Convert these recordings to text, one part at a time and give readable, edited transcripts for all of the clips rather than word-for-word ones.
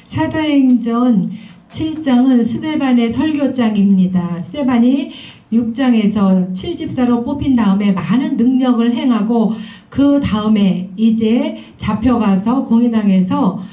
사도행전 7장은 스데반의 설교장입니다. 스데반이 6장에서 7집사로 뽑힌 다음에 많은 능력을 행하고 그 다음에 이제 잡혀가서 공회당에서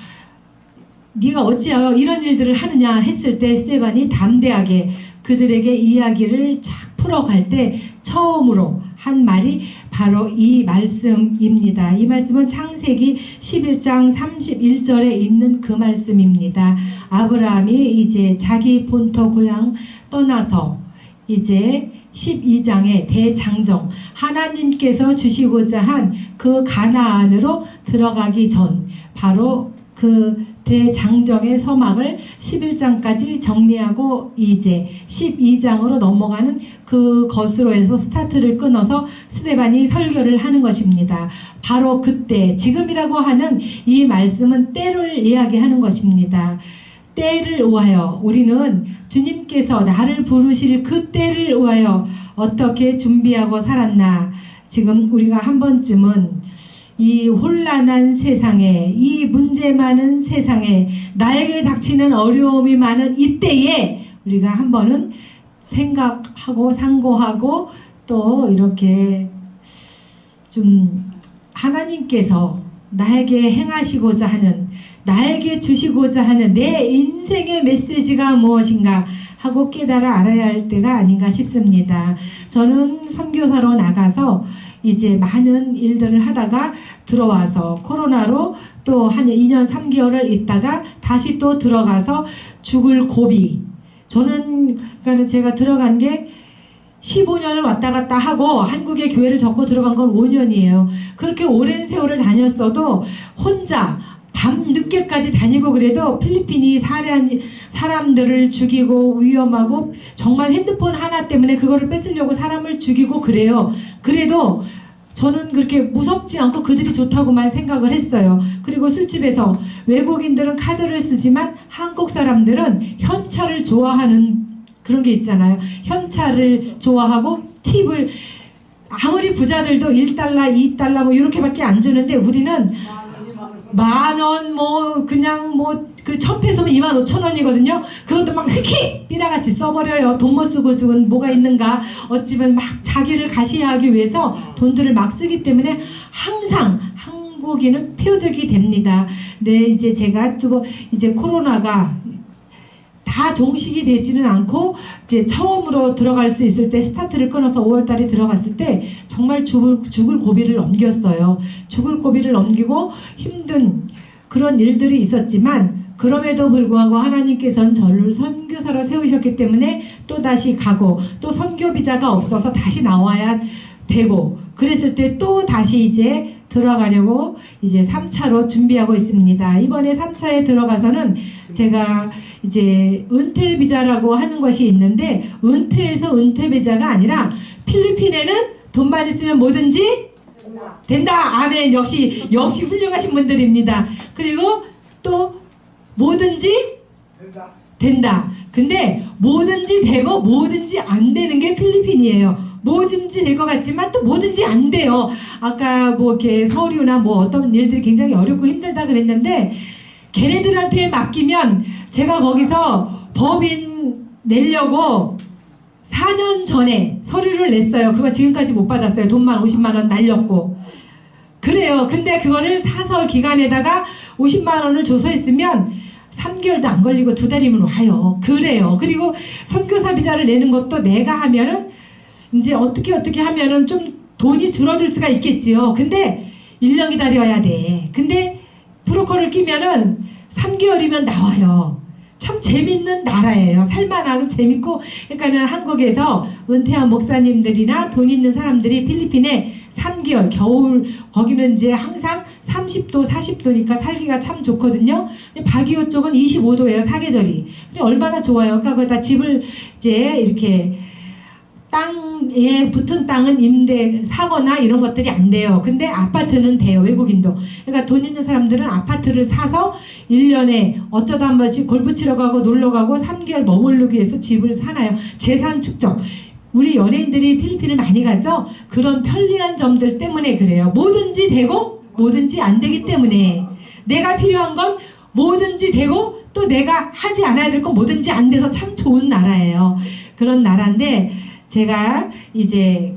네가 어찌하여 이런 일들을 하느냐 했을 때 스데반이 담대하게 그들에게 이야기를 쫙 풀어갈 때 처음으로 한 말이 바로 이 말씀입니다. 이 말씀은 창세기 11장 31절에 있는 그 말씀입니다. 아브라함이 이제 자기 본토 고향 떠나서 이제 12장의 대장정, 하나님께서 주시고자 한 그 가나안으로 들어가기 전 바로 그 대장정의 서막을 11장까지 정리하고 이제 12장으로 넘어가는 그것으로 해서 스타트를 끊어서 스데반이 설교를 하는 것입니다. 바로 그때 지금이라고 하는 이 말씀은 때를 이야기하는 것입니다. 때를 위하여 우리는 주님께서 나를 부르실 그 때를 위하여 어떻게 준비하고 살았나. 지금 우리가 한 번쯤은 이 혼란한 세상에, 이 문제 많은 세상에, 나에게 닥치는 어려움이 많은 이때에 우리가 한 번은 생각하고 상고하고 또 이렇게 좀 하나님께서 나에게 행하시고자 하는, 나에게 주시고자 하는 내 인생의 메시지가 무엇인가 하고 깨달아 알아야 할 때가 아닌가 싶습니다. 저는 선교사로 나가서 이제 많은 일들을 하다가 들어와서 코로나로 또 한 2년 3개월을 있다가 다시 또 들어가서 죽을 고비. 저는 그러니까 제가 들어간 게 15년을 왔다 갔다 하고 한국에 교회를 접고 들어간 건 5년이에요. 그렇게 오랜 세월을 다녔어도 혼자 밤 늦게까지 다니고 그래도 필리핀이 사람들을 죽이고 위험하고 정말 핸드폰 하나 때문에 그거를 뺏으려고 사람을 죽이고 그래요. 그래도 저는 그렇게 무섭지 않고 그들이 좋다고만 생각을 했어요. 그리고 술집에서 외국인들은 카드를 쓰지만 한국 사람들은 현찰을 좋아하는 그런 게 있잖아요. 현찰을 좋아하고 팁을 아무리 부자들도 1달러, 2달러 뭐 이렇게밖에 안 주는데 우리는 10,000원 뭐 그냥 뭐 그 1,000페소면 25,000원이거든요. 그것도 막 휙휙 삐라같이 써버려요. 돈 못 쓰고 죽은 뭐가 있는가. 어찌면 막 자기를 가시하기 위해서 돈들을 막 쓰기 때문에 항상 한국인은 표적이 됩니다. 네, 이제 제가 또 이제 코로나가 다 종식이 되지는 않고 이제 처음으로 들어갈 수 있을 때 스타트를 끊어서 5월달에 들어갔을 때 정말 죽을 고비를 넘겼어요. 죽을 고비를 넘기고 힘든 그런 일들이 있었지만 그럼에도 불구하고 하나님께서는 저를 선교사로 세우셨기 때문에 또 다시 가고 또 선교 비자가 없어서 다시 나와야 되고 그랬을 때 또 다시 이제 들어가려고 이제 3차로 준비하고 있습니다. 이번에 3차에 들어가서는 제가 이제 은퇴 비자라고 하는 것이 있는데 은퇴에서 은퇴 비자가 아니라 필리핀에는 돈만 있으면 뭐든지 된다. 아멘. 역시 훌륭하신 분들입니다. 그리고 또 뭐든지 된다. 근데 뭐든지 되고 뭐든지 안 되는 게 필리핀이에요. 뭐든지 될 것 같지만 또 뭐든지 안 돼요. 아까 뭐 이렇게 서류나 뭐 어떤 일들이 굉장히 어렵고 힘들다 그랬는데 걔네들한테 맡기면 제가 거기서 법인 내려고 4년 전에 서류를 냈어요. 그거 지금까지 못 받았어요. 돈만 50만 원 날렸고. 그래요. 근데 그거를 사설 기관에다가 50만 원을 줘서 했으면 3개월도 안 걸리고 2달이면 와요. 그래요. 그리고 선교사 비자를 내는 것도 내가 하면은 이제 어떻게 하면은 좀 돈이 줄어들 수가 있겠지요. 근데 1년 기다려야 돼. 근데 브로커를 끼면은 3개월이면 나와요. 참 재밌는 나라예요. 살만하고 재밌고. 그러니까는 한국에서 은퇴한 목사님들이나 돈 있는 사람들이 필리핀에 3개월 겨울 거기는 이제 항상 30도 40도니까 살기가 참 좋거든요. 바기오 쪽은 25도예요. 사계절이. 얼마나 좋아요. 그러니까 거기다 집을 이제 이렇게 땅에 붙은 땅은 임대 사거나 이런 것들이 안 돼요. 근데 아파트는 돼요. 외국인도. 그러니까 돈 있는 사람들은 아파트를 사서 1년에 어쩌다 한 번씩 골프 치러 가고 놀러 가고 3개월 머무르기 위해서 집을 사나요. 재산 축적. 우리 연예인들이 필리핀을 많이 가죠. 그런 편리한 점들 때문에 그래요. 뭐든지 되고 뭐든지 안 되기 때문에 내가 필요한 건 뭐든지 되고 또 내가 하지 않아야 될 건 뭐든지 안 돼서 참 좋은 나라예요. 그런 나라인데 제가 이제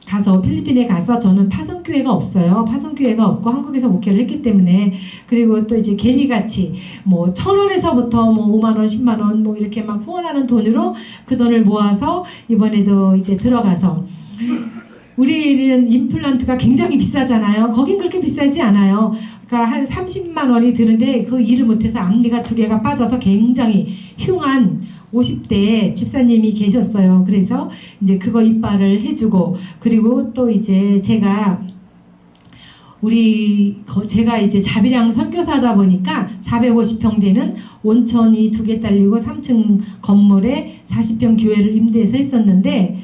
가서 필리핀에 가서 저는 파송교회가 없어요. 파송교회가 없고 한국에서 목회를 했기 때문에 그리고 또 이제 개미같이 뭐 1,000원에서부터 뭐 5만 원, 10만 원 뭐 이렇게 막 후원하는 돈으로 그 돈을 모아서 이번에도 이제 들어가서 우리는 임플란트가 굉장히 비싸잖아요. 거긴 그렇게 비싸지 않아요. 그러니까 한 30만 원이 드는데 그 일을 못해서 앞니가 2개가 빠져서 굉장히 흉한 50대 집사님이 계셨어요. 그래서 이제 그거 이빨을 해주고 그리고 또 이제 제가 이제 자비랑 선교사다 보니까 450평 되는 온천이 2개 딸리고 3층 건물에 40평 교회를 임대해서 했었는데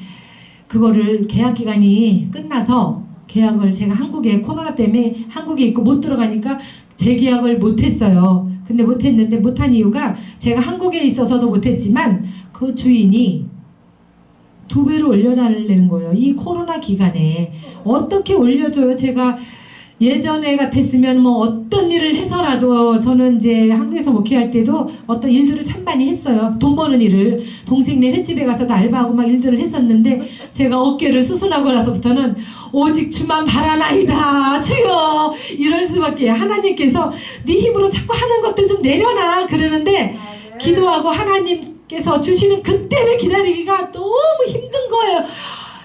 그거를 계약 기간이 끝나서 계약을 제가 한국에 코로나 때문에 한국에 있고 못 들어가니까 재계약을 못했어요. 근데 못했는데 못한 이유가 제가 한국에 있어서도 못했지만 그 주인이 2배로 올려달라는 거예요. 이 코로나 기간에 어떻게 올려줘요? 제가 예전에 같았으면 뭐 어떤 일을 해서라도 저는 이제 한국에서 목회할 때도 어떤 일들을 참 많이 했어요. 돈 버는 일을. 동생네 횟집에 가서도 알바하고 막 일들을 했었는데 제가 어깨를 수술하고 나서부터는 오직 주만 바라나이다 주여 이럴 수밖에. 하나님께서 네 힘으로 자꾸 하는 것들 좀 내려놔 그러는데 기도하고 하나님께서 주시는 그때를 기다리기가 너무 힘든 거예요.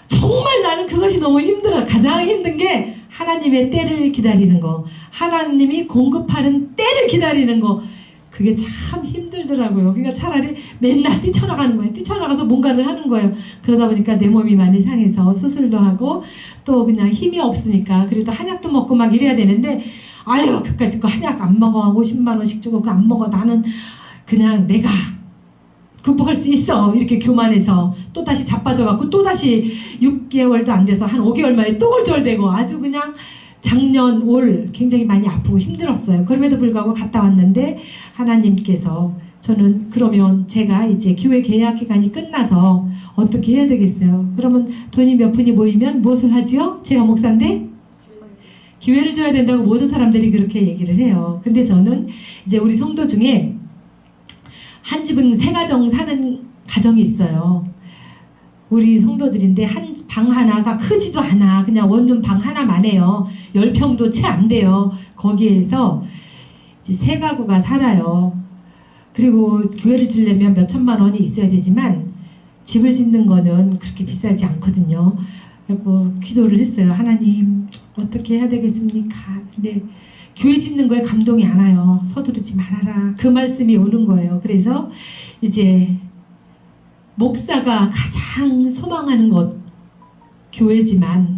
정말 나는 그것이 너무 힘들어. 가장 힘든 게 하나님의 때를 기다리는 거, 하나님이 공급하는 때를 기다리는 거, 그게 참 힘들더라고요. 그러니까 차라리 맨날 뛰쳐나가는 거예요. 뛰쳐나가서 뭔가를 하는 거예요. 그러다 보니까 내 몸이 많이 상해서 수술도 하고 또 그냥 힘이 없으니까 그래도 한약도 먹고 막 이래야 되는데 아유 그까짓 거 한약 안 먹어. 50만 원씩 주고 그거 안 먹어. 나는 그냥 내가 극복할 수 있어 이렇게 교만해서 또다시 자빠져갖고 또다시 6개월도 안 돼서 한 5개월 만에 또 골절되고 아주 그냥 작년 올 굉장히 많이 아프고 힘들었어요. 그럼에도 불구하고 갔다 왔는데 하나님께서 저는 그러면 제가 이제 교회 계약 기간이 끝나서 어떻게 해야 되겠어요? 그러면 돈이 몇 푼이 모이면 무엇을 하지요? 제가 목사인데 기회를 줘야 된다고 모든 사람들이 그렇게 얘기를 해요. 근데 저는 이제 우리 성도 중에 한 집은 3가정 사는 가정이 있어요. 우리 성도들인데 한 방 하나가 크지도 않아. 그냥 원룸 방 하나만 해요. 10평도 채 안 돼요. 거기에서 이제 3가구가 살아요. 그리고 교회를 지려면 몇 천만 원이 있어야 되지만 집을 짓는 거는 그렇게 비싸지 않거든요. 그리고 기도를 했어요. 하나님 어떻게 해야 되겠습니까? 근데 교회 짓는 거에 감동이 안 와요. 서두르지 말아라. 그 말씀이 오는 거예요. 그래서 이제 목사가 가장 소망하는 것 교회지만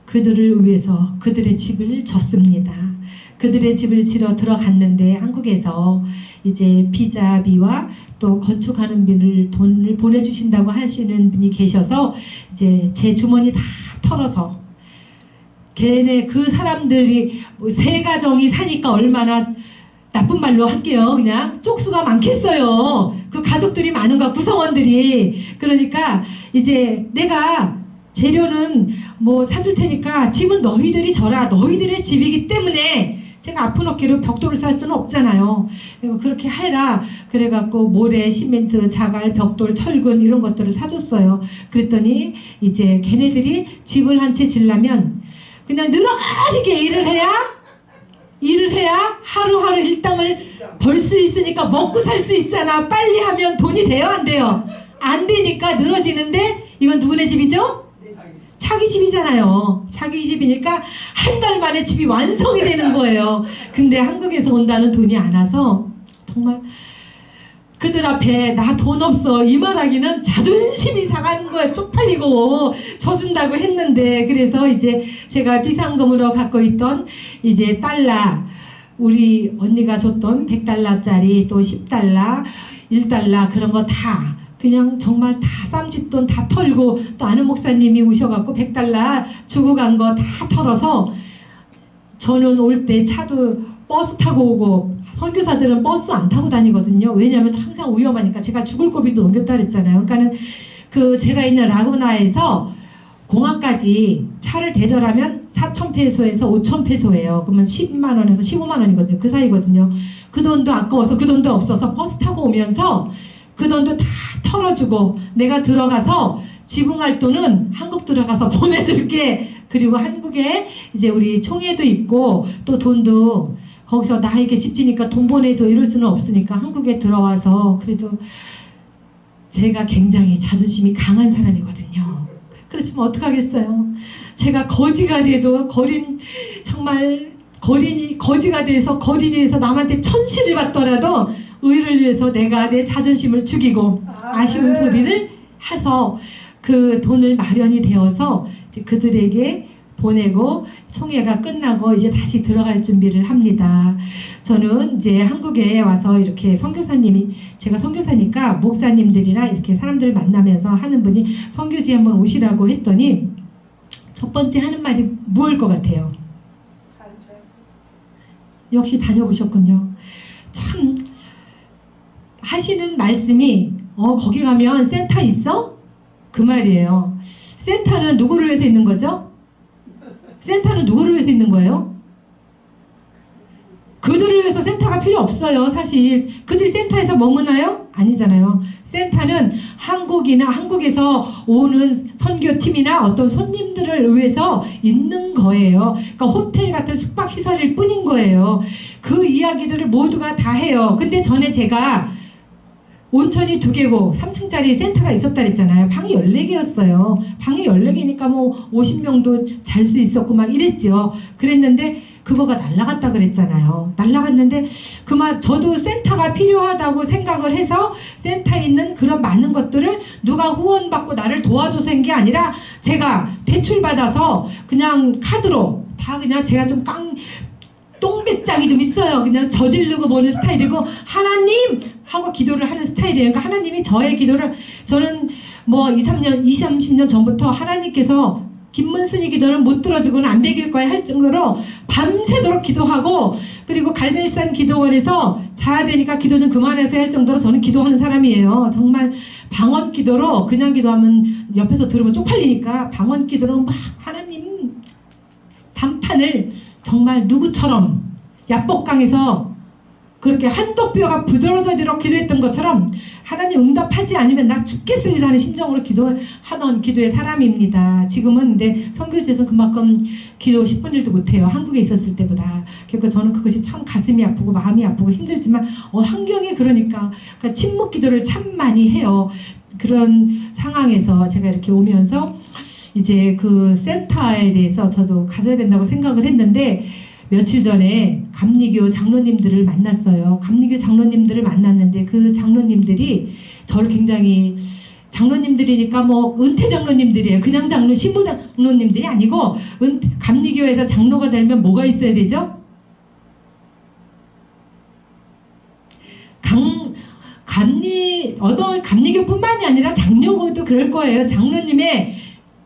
그들을 위해서 그들의 집을 졌습니다. 그들의 집을 지러 들어갔는데 한국에서 이제 비자비와 또 건축하는 돈을 보내주신다고 하시는 분이 계셔서 이제 제 주머니 다 털어서 걔네 그 사람들이 3가정이 사니까 얼마나 나쁜 말로 할게요. 그냥 쪽수가 많겠어요. 그 가족들이 많은가 구성원들이. 그러니까 이제 내가 재료는 뭐 사줄 테니까 집은 너희들이 져라. 너희들의 집이기 때문에 제가 아픈 어깨로 벽돌을 쌀 수는 없잖아요. 그렇게 해라. 그래갖고 모래, 시멘트, 자갈, 벽돌, 철근 이런 것들을 사줬어요. 그랬더니 이제 걔네들이 집을 한 채 지려면 그냥 늘어지게 일을 해야 하루하루 일당을 벌 수 있으니까 먹고 살 수 있잖아. 빨리 하면 돈이 돼요 안 돼요? 안 되니까 늘어지는데 이건 누구네 집이죠? 자기 집이잖아요. 자기 집이니까 한 달 만에 집이 완성이 되는 거예요. 근데 한국에서 온다는 돈이 안 와서 정말 그들 앞에 나 돈 없어 이 말하기는 자존심이 상한 거예요. 쪽팔리고 져준다고 했는데 그래서 이제 제가 비상금으로 갖고 있던 이제 달러 우리 언니가 줬던 100달러짜리 또 10달러 1달러 그런 거 다 그냥 정말 다 쌈짓돈 다 털고 또 아는 목사님이 오셔갖고 100달러 주고 간 거 다 털어서 저는 올 때 차도 버스 타고 오고 선교사들은 버스 안 타고 다니거든요. 왜냐하면 항상 위험하니까. 제가 죽을 고비도 넘겼다 그랬잖아요. 그러니까는 그 제가 있는 라구나에서 공항까지 차를 대절하면 4,000페소에서 5,000페소예요. 그러면 10만 원에서 15만 원이거든요. 그 사이거든요. 그 돈도 아까워서 그 돈도 없어서 버스 타고 오면서 그 돈도 다 털어주고 내가 들어가서 지붕할 돈은 한국 들어가서 보내줄게. 그리고 한국에 이제 우리 총회도 있고 또 돈도 거기서 나에게 집 지니까 돈 보내줘 이럴 수는 없으니까 한국에 들어와서 그래도 제가 굉장히 자존심이 강한 사람이거든요. 그렇지만 어떡하겠어요. 제가 거지가 돼도 정말 거지가 돼서 거린이에서 남한테 천시를 받더라도 의를 위해서 내가 내 자존심을 죽이고 아쉬운 소리를 해서 그 돈을 마련이 되어서 이제 그들에게 보내고 총회가 끝나고 이제 다시 들어갈 준비를 합니다. 저는 이제 한국에 와서 이렇게 선교사님이 제가 선교사니까 목사님들이랑 이렇게 사람들을 만나면서 하는 분이 선교지에 한번 오시라고 했더니 첫 번째 하는 말이 무엇일 것 같아요? 역시 다녀보셨군요. 참 하시는 말씀이 거기 가면 센터 있어? 그 말이에요. 센터는 누구를 위해서 있는 거죠? 센터는 누구를 위해서 있는 거예요? 그들을 위해서 센터가 필요 없어요. 사실 그들이 센터에서 머무나요? 아니잖아요. 센터는 한국이나 한국에서 오는 선교팀이나 어떤 손님들을 위해서 있는 거예요. 그러니까 호텔 같은 숙박시설일 뿐인 거예요. 그 이야기들을 모두가 다 해요. 근데 전에 제가 온천이 2개고 3층짜리 센터가 있었다 그랬잖아요. 방이 14개였어요. 방이 14개니까 뭐 50명도 잘 수 있었고 막 이랬죠. 그랬는데 그거가 날라갔다 그랬잖아요. 날라갔는데 저도 센터가 필요하다고 생각을 해서 센터에 있는 그런 많은 것들을 누가 후원받고 나를 도와줘서 한 게 아니라 제가 대출받아서 그냥 카드로 다 그냥 제가 좀 똥배짱이 좀 있어요. 그냥 저지르고 보는 스타일이고 하나님! 하고 기도를 하는 스타일이에요. 그러니까 하나님이 저의 기도를 저는 뭐 30년 전부터 하나님께서 김문순이 기도는 못 들어주고는 안 베길 거야 할 정도로 밤새도록 기도하고 그리고 갈멜산 기도원에서 자야 되니까 기도 좀 그만해서 할 정도로 저는 기도하는 사람이에요. 정말 방언 기도로 그냥 기도하면 옆에서 들으면 쪽팔리니까 방언 기도로 막 하나님 단판을 정말 누구처럼 야복강에서 그렇게 한독뼈가 부드러워지도록 기도했던 것처럼 하나님 응답하지 않으면 나 죽겠습니다 하는 심정으로 기도하던 기도의 사람입니다. 지금은 근데 선교지에서 그만큼 기도 10분 1도 못해요. 한국에 있었을 때보다. 그러니까 저는 그것이 참 가슴이 아프고 마음이 아프고 힘들지만 환경이 그러니까 침묵 기도를 참 많이 해요. 그런 상황에서 제가 이렇게 오면서 이제 그 센터에 대해서 저도 가져야 된다고 생각을 했는데 며칠 전에 감리교 장로님들을 만났어요. 감리교 장로님들을 만났는데 그 장로님들이 저를 굉장히 장로님들이니까 뭐 은퇴 장로님들이에요. 그냥 신부 장로님들이 아니고 감리교에서 장로가 되면 뭐가 있어야 되죠? 감리교뿐만이 아니라 장로도 그럴 거예요. 장로님의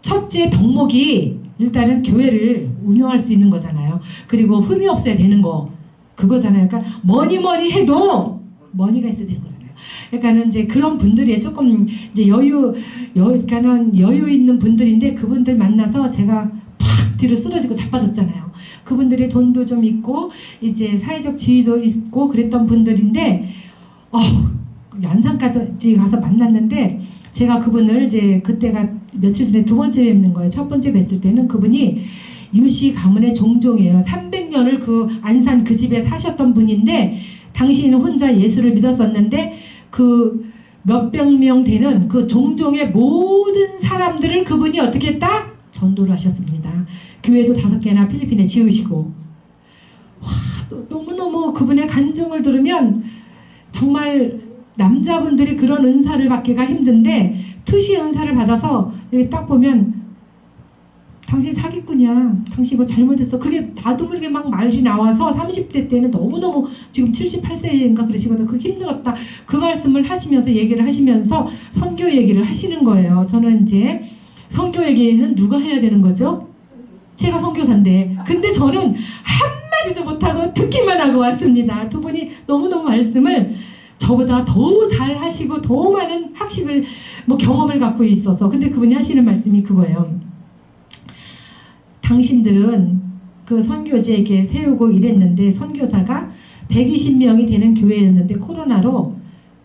첫째 덕목이 일단은 교회를 운영할 수 있는 거잖아요. 그리고 흠이 없어야 되는 거 그거잖아요. 그러니까 뭐니 해도 머니가 있어야 되는 거잖아요. 그러니까는 이제 그런 분들이 조금 이제 그러니까는 여유 있는 분들인데 그분들 만나서 제가 팍 뒤로 쓰러지고 자빠졌잖아요. 그분들이 돈도 좀 있고 이제 사회적 지위도 있고 그랬던 분들인데 연산까지 가서 만났는데 제가 그분을 이제 그때가 며칠 전에 2번째 뵙는 거예요. 첫 번째 뵀을 때는 그분이 유씨 가문의 종종이에요. 300년을 그 안산 그 집에 사셨던 분인데 당신은 혼자 예수를 믿었었는데 그 몇백 명 되는 그 종종의 모든 사람들을 그분이 어떻게 했다? 전도를 하셨습니다. 교회도 5개나 필리핀에 지으시고 너무너무 그분의 간증을 들으면 정말 남자분들이 그런 은사를 받기가 힘든데 투시 은사를 받아서 여기 딱 보면 당신 사기꾼이야. 당신 이거 잘못했어. 그게 나도 모르게 막 말이 나와서 30대 때는 너무너무 지금 78세인가 그러시거든요. 그게 힘들었다. 그 말씀을 하시면서 얘기를 하시면서 선교 얘기를 하시는 거예요. 저는 이제 선교 얘기는 누가 해야 되는 거죠? 제가 선교사인데. 근데 저는 한마디도 못하고 듣기만 하고 왔습니다. 두 분이 너무너무 말씀을 저보다 더 잘 하시고 더 많은 경험을 갖고 있어서 근데 그분이 하시는 말씀이 그거예요. 당신들은 그 선교지에 이렇게 세우고 이랬는데 선교사가 120명이 되는 교회였는데 코로나로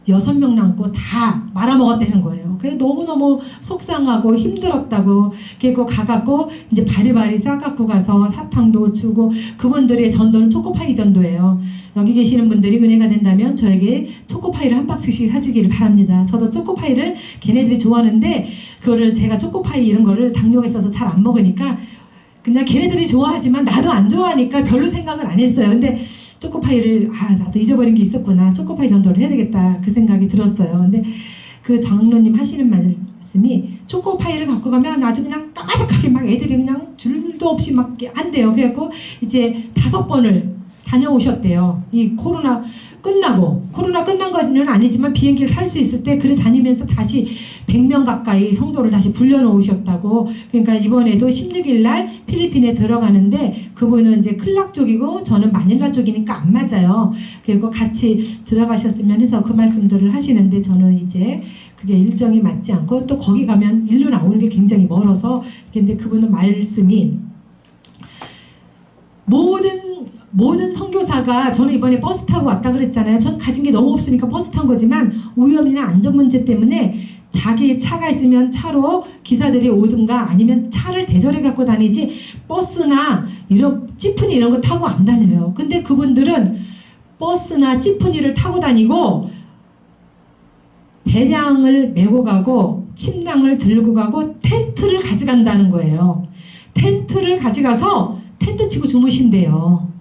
6명 남고 다 말아먹었다는 거예요. 그래서 너무너무 속상하고 힘들었다고. 그리고 가갖고 이제 바리바리 싸갖고 가서 사탕도 주고, 그분들의 전도는 초코파이 전도예요. 여기 계시는 분들이 은혜가 된다면 저에게 초코파이를 한 박스씩 사주기를 바랍니다. 저도 초코파이를 걔네들이 좋아하는데 그거를 제가 초코파이 이런 거를 당뇨가 있어서 잘 안 먹으니까 그냥 걔네들이 좋아하지만 나도 안 좋아하니까 별로 생각을 안 했어요. 근데 초코파이를 나도 잊어버린 게 있었구나, 초코파이 전도를 해야 되겠다, 그 생각이 들었어요. 근데 그 장로님 하시는 말씀이 초코파이를 갖고 가면 아주 그냥 까마득하게 막 애들이 그냥 줄도 없이 막 한대요. 그래갖고 이제 5번을 다녀오셨대요. 이 코로나 끝난 거는 아니지만 비행기를 탈 수 있을 때 그래 다니면서 다시 100명 가까이 성도를 다시 불러놓으셨다고. 그러니까 이번에도 16일 날 필리핀에 들어가는데 그분은 이제 클락 쪽이고 저는 마닐라 쪽이니까 안 맞아요. 그리고 같이 들어가셨으면 해서 그 말씀들을 하시는데 저는 이제 그게 일정이 맞지 않고 또 거기 가면 일로 나오는 게 굉장히 멀어서. 근데 그분은 말씀이 모든 선교사가, 저는 이번에 버스 타고 왔다 그랬잖아요. 전 가진 게 너무 없으니까 버스 탄 거지만 오염이나 안전 문제 때문에 자기 차가 있으면 차로 기사들이 오든가 아니면 차를 대절해 갖고 다니지 버스나 이런 찌푸니 이런 거 타고 안 다녀요. 근데 그분들은 버스나 찌푸니를 타고 다니고 배량을 메고 가고 침낭을 들고 가고 텐트를 가져간다는 거예요. 텐트를 가져가서 텐트 치고 주무신대요.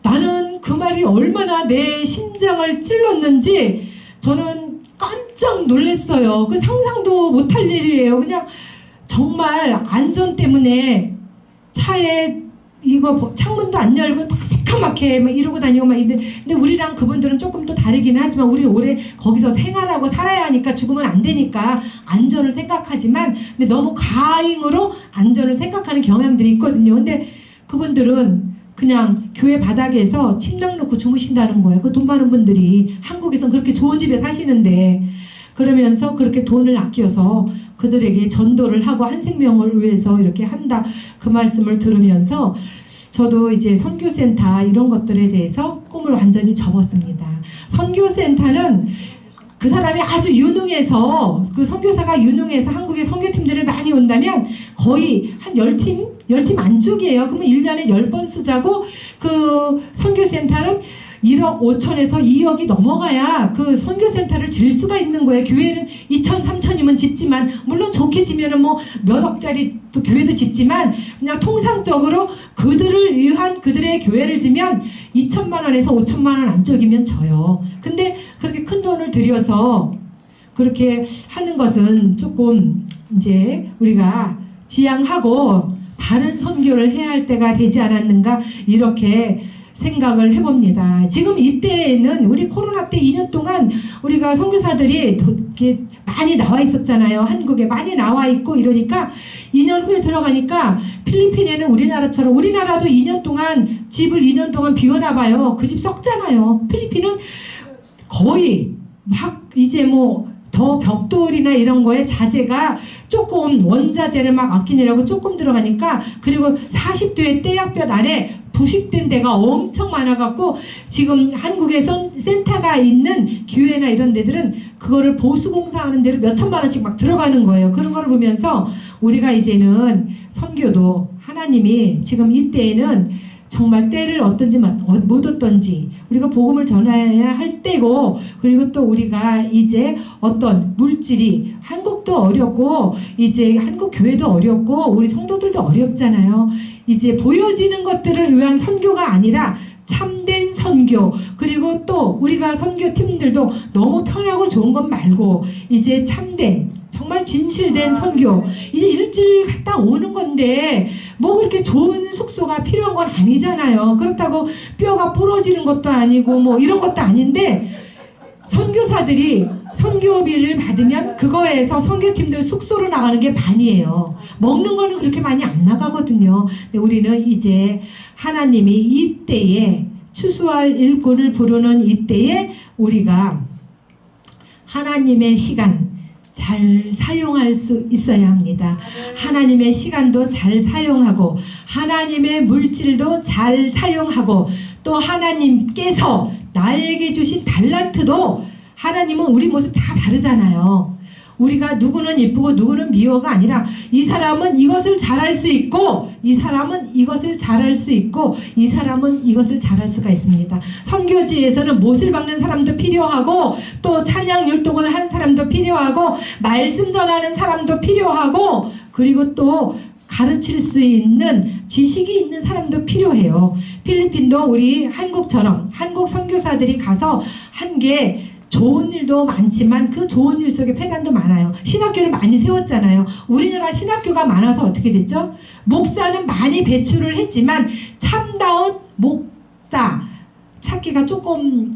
나는 그 말이 얼마나 내 심장을 찔렀는지 저는 깜짝 놀랐어요. 그 상상도 못할 일이에요. 그냥 정말 안전 때문에 차에 이거 창문도 안 열고 다 새까맣게 막 이러고 다니고 막 이런데, 근데 우리랑 그분들은 조금 또 다르기는 하지만 우리는 오래 거기서 생활하고 살아야 하니까 죽으면 안 되니까 안전을 생각하지만, 근데 너무 과잉으로 안전을 생각하는 경향들이 있거든요. 근데 그분들은 그냥 교회 바닥에서 침낭 놓고 주무신다는 거예요. 그 돈 많은 분들이 한국에선 그렇게 좋은 집에 사시는데, 그러면서 그렇게 돈을 아껴서 그들에게 전도를 하고 한 생명을 위해서 이렇게 한다, 그 말씀을 들으면서 저도 이제 선교센터 이런 것들에 대해서 꿈을 완전히 접었습니다. 선교센터는 그 사람이 아주 유능해서, 그 선교사가 유능해서 한국에 선교팀들을 많이 온다면 거의 한 10팀 안쪽이에요. 그러면 1년에 10번 쓰자고. 그 선교센터는 1억 5천에서 2억이 넘어가야 그 선교센터를 질 수가 있는 거예요. 교회는 2천, 3천이면 짓지만, 물론 좋게 지면은 뭐 몇 억짜리 또 교회도 짓지만, 그냥 통상적으로 그들을 위한 그들의 교회를 지면 2천만 원에서 5천만 원 안쪽이면 져요. 근데 그렇게 큰 돈을 들여서 그렇게 하는 것은 조금 이제 우리가 지양하고 바른 선교를 해야 할 때가 되지 않았는가, 이렇게 생각을 해봅니다. 지금 이때에는 우리 코로나 때 2년 동안 우리가 선교사들이 이렇게 많이 나와 있었잖아요. 한국에 많이 나와 있고 이러니까 2년 후에 들어가니까 필리핀에는 우리나라처럼, 우리나라도 2년 동안 집을 2년 동안 비워놔 봐요. 그 집 썩잖아요. 필리핀은 거의 막 이제 뭐 더 벽돌이나 이런 거에 자재가 조금 원자재를 막 아끼느라고 조금 들어가니까, 그리고 40도의 떼약볕 아래 부식된 데가 엄청 많아갖고 지금 한국에선 센터가 있는 교회나 이런 데들은 그거를 보수공사하는 데로 몇 천만 원씩 막 들어가는 거예요. 그런 걸 보면서 우리가 이제는 선교도 하나님이 지금 이때에는 정말 때를 어떤지 못 어떤지 우리가 복음을 전해야 할 때고, 그리고 또 우리가 이제 어떤 물질이, 한국도 어렵고 이제 한국 교회도 어렵고 우리 성도들도 어렵잖아요. 이제 보여지는 것들을 위한 선교가 아니라 참된 선교, 그리고 또 우리가 선교팀들도 너무 편하고 좋은 것 말고 이제 참된 정말 진실된 선교, 이제 일주일 갔다 오는 건데 뭐 그렇게 좋은 숙소가 필요한 건 아니잖아요. 그렇다고 뼈가 부러지는 것도 아니고 뭐 이런 것도 아닌데, 선교사들이 선교비를 받으면 그거에서 선교팀들 숙소로 나가는 게 반이에요. 먹는 거는 그렇게 많이 안 나가거든요. 근데 우리는 이제 하나님이 이때에 추수할 일꾼을 부르는 이때에 우리가 하나님의 시간, 잘 사용할 수 있어야 합니다. 하나님의 시간도 잘 사용하고 하나님의 물질도 잘 사용하고 또 하나님께서 나에게 주신 달란트도 하나님은 우리 모습 다 다르잖아요. 우리가 누구는 이쁘고 누구는 미워가 아니라 이 사람은 이것을 잘할 수 있고 이 사람은 이것을 잘할 수 있고 이 사람은 이것을 잘할 수가 있습니다. 선교지에서는 못을 박는 사람도 필요하고 또 찬양 율동을 하는 사람도 필요하고 말씀 전하는 사람도 필요하고 그리고 또 가르칠 수 있는 지식이 있는 사람도 필요해요. 필리핀도 우리 한국처럼 한국 선교사들이 가서 한 게 좋은 일도 많지만 그 좋은 일 속에 폐단도 많아요. 신학교를 많이 세웠잖아요. 우리나라 신학교가 많아서 어떻게 됐죠? 목사는 많이 배출을 했지만 참다운 목사 찾기가 조금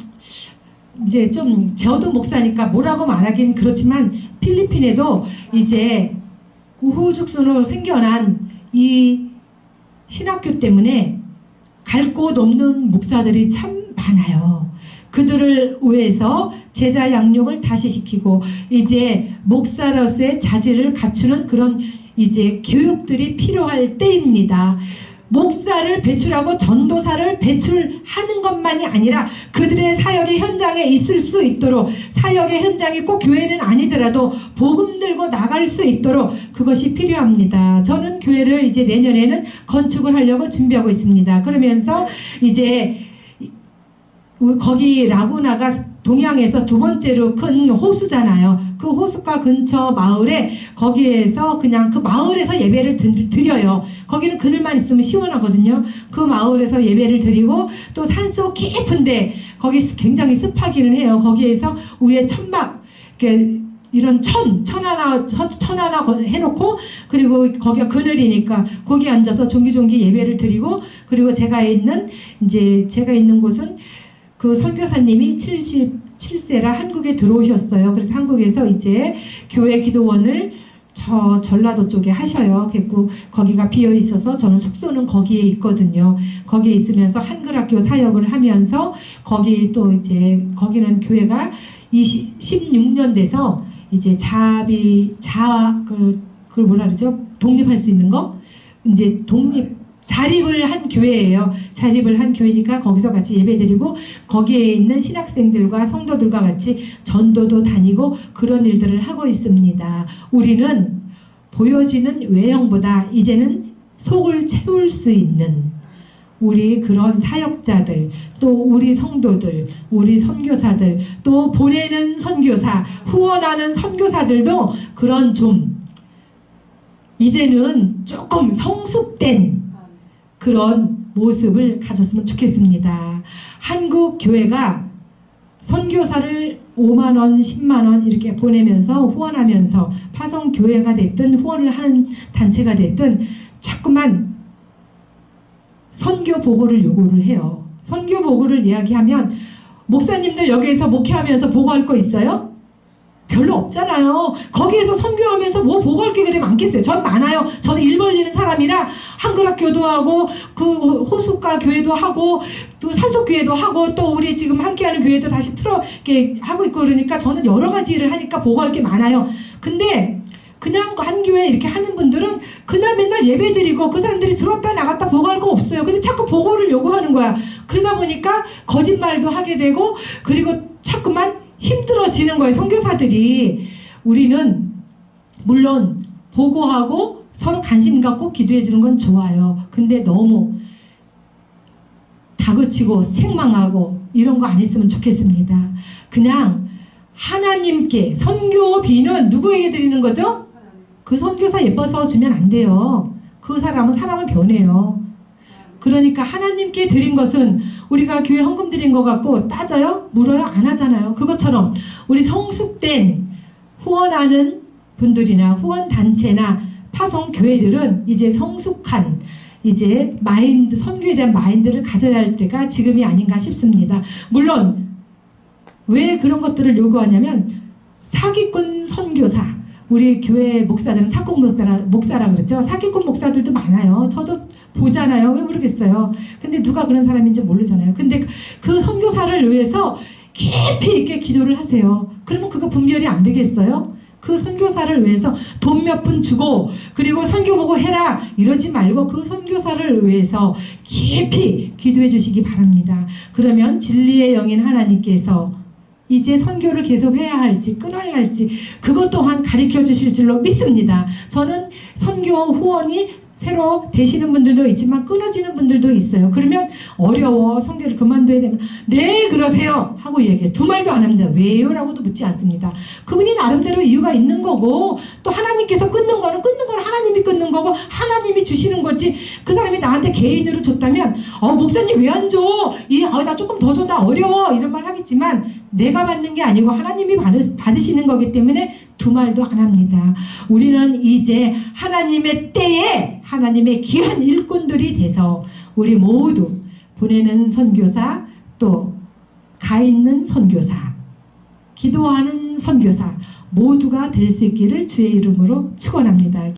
이제 좀 저도 목사니까 뭐라고 말하긴 그렇지만 필리핀에도 이제 우후죽순으로 생겨난 이 신학교 때문에 갈 곳 없는 목사들이 참 많아요. 그들을 위해서 제자 양육을 다시 시키고 이제 목사로서의 자질을 갖추는 그런 이제 교육들이 필요할 때입니다. 목사를 배출하고 전도사를 배출하는 것만이 아니라 그들의 사역의 현장에 있을 수 있도록 사역의 현장이 꼭 교회는 아니더라도 복음 들고 나갈 수 있도록 그것이 필요합니다. 저는 교회를 이제 내년에는 건축을 하려고 준비하고 있습니다. 그러면서 이제 거기 라구나가 동양에서 두 번째로 큰 호수잖아요. 그 호수가 근처 마을에 거기에서 그냥 그 마을에서 예배를 드려요. 거기는 그늘만 있으면 시원하거든요. 그 마을에서 예배를 드리고 또 산속 깊은데 거기 굉장히 습하기는 해요. 거기에서 위에 천막 이런 천 하나 해놓고 그리고 거기가 그늘이니까 거기 앉아서 종기종기 예배를 드리고 그리고 제가 있는 곳은 그 선교사님이 77세라 한국에 들어오셨어요. 그래서 한국에서 이제 교회 기도원을 저 전라도 쪽에 하셔요. 그리고 거기가 비어 있어서 저는 숙소는 거기에 있거든요. 거기에 있으면서 한글학교 사역을 하면서 거기 또 이제 거기는 교회가 16년 돼서 이제 그걸 뭐라 그러죠? 독립할 수 있는 거? 이제 자립을 한 교회예요. 자립을 한 교회니까 거기서 같이 예배드리고 거기에 있는 신학생들과 성도들과 같이 전도도 다니고 그런 일들을 하고 있습니다. 우리는 보여지는 외형보다 이제는 속을 채울 수 있는 우리 그런 사역자들 또 우리 성도들 우리 선교사들 또 보내는 선교사 후원하는 선교사들도 그런 좀 이제는 조금 성숙된 그런 모습을 가졌으면 좋겠습니다. 한국 교회가 선교사를 5만원, 10만원 이렇게 보내면서 후원하면서 파송교회가 됐든 후원을 하는 단체가 됐든 자꾸만 선교 보고를 요구를 해요. 선교 보고를 이야기하면 목사님들 여기에서 목회하면서 보고할 거 있어요? 별로 없잖아요. 거기에서 선교하면서 뭐 보고할 게 그래 많겠어요. 전 많아요. 저는 일 벌리는 사람이라 한글학교도 하고 그 호숫가 교회도 하고 또 산속교회도 하고 또 우리 지금 함께하는 교회도 다시 이렇게 하고 있고 그러니까 저는 여러 가지 일을 하니까 보고할 게 많아요. 근데 그냥 한 교회 이렇게 하는 분들은 그날 맨날 예배 드리고 그 사람들이 들어왔다 나갔다 보고할 거 없어요. 근데 자꾸 보고를 요구하는 거야. 그러다 보니까 거짓말도 하게 되고 그리고 자꾸만 힘들어지는 거예요. 선교사들이. 우리는 물론 보고하고 서로 관심 갖고 기도해 주는 건 좋아요. 근데 너무 다그치고 책망하고 이런 거 안 했으면 좋겠습니다. 그냥 하나님께 선교비는 누구에게 드리는 거죠? 그 선교사 예뻐서 주면 안 돼요. 그 사람은 사람을 변해요. 그러니까 하나님께 드린 것은 우리가 교회 헌금 드린 것 같고 따져요? 물어요? 안 하잖아요. 그것처럼 우리 성숙된 후원하는 분들이나 후원단체나 파송교회들은 이제 성숙한 이제 마인드, 선교에 대한 마인드를 가져야 할 때가 지금이 아닌가 싶습니다. 물론 왜 그런 것들을 요구하냐면 사기꾼 선교사, 우리 교회 목사들은 사기꾼 목사라 그랬죠. 사기꾼 목사들도 많아요. 저도 보잖아요. 왜 모르겠어요. 근데 누가 그런 사람인지 모르잖아요. 근데 그 선교사를 위해서 깊이 있게 기도를 하세요. 그러면 그거 분별이 안 되겠어요? 그 선교사를 위해서 돈 몇 푼 주고 그리고 선교 보고 해라 이러지 말고 그 선교사를 위해서 깊이 기도해 주시기 바랍니다. 그러면 진리의 영인 하나님께서 이제 선교를 계속 해야 할지 끊어야 할지 그것 또한 가르쳐 주실 줄로 믿습니다. 저는 선교 후원이 새로 되시는 분들도 있지만 끊어지는 분들도 있어요. 그러면 어려워 선교를 그만둬야 되면 네 그러세요 하고 얘기해요. 두 말도 안 합니다. 왜요? 라고도 묻지 않습니다. 그분이 나름대로 이유가 있는 거고 또 하나님께서 끊는 거는 하나님이 끊는 거고 하나님이 주시는 거지 그 사람이 나한테 개인으로 줬다면 목사님 왜 안 줘? 나 조금 더 줘. 나 어려워. 이런 말 하겠지만 내가 받는 게 아니고 하나님이 받으시는 거기 때문에 두 말도 안 합니다. 우리는 이제 하나님의 때에 하나님의 귀한 일꾼들이 돼서 우리 모두 보내는 선교사 또 가 있는 선교사 기도하는 선교사 모두가 될 수 있기를 주의 이름으로 축원합니다.